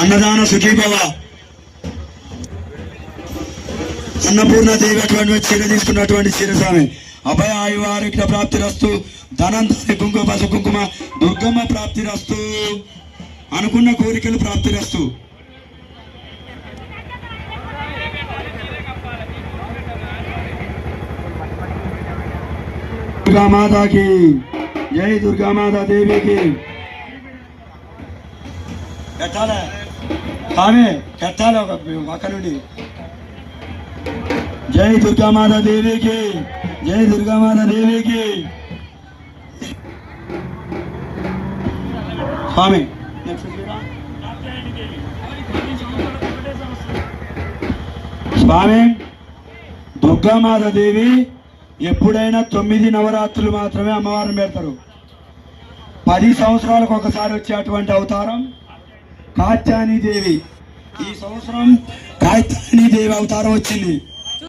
అన్నదాన సుఖీభవ. అన్నపూర్ణ దేవి అటువంటి చీర తీసుకున్నటువంటి చీరస్వామి అభయ ఆయు ఆరోగ్య ప్రాప్తి రస్తు, ధనంతరి కుంకుమ పసు కుంకుమ దుర్గమ్మ ప్రాప్తి రస్తు, అనుకున్న కోరికలు ప్రాప్తి రస్తు. దుర్గామాతాకి జై, దుర్గామాతా దేవికి. పెట్టాలే స్వామి, పెట్టాలి ఒక పక్క నుండి. జై దుర్గామాతా దేవికి, జై దుర్గామాతా దేవికి. స్వామి స్వామి దుర్గామాతా దేవి ఎప్పుడైనా 9 నవరాత్రులు మాత్రమే అమ్మవారిని పెడతారు. 10 సంవత్సరాలకు ఒకసారి వచ్చేటువంటి అవతారం కాత్యాయని దేవి. ఈ సంవత్సరం కాత్యాయని దేవి అవతారం వచ్చింది.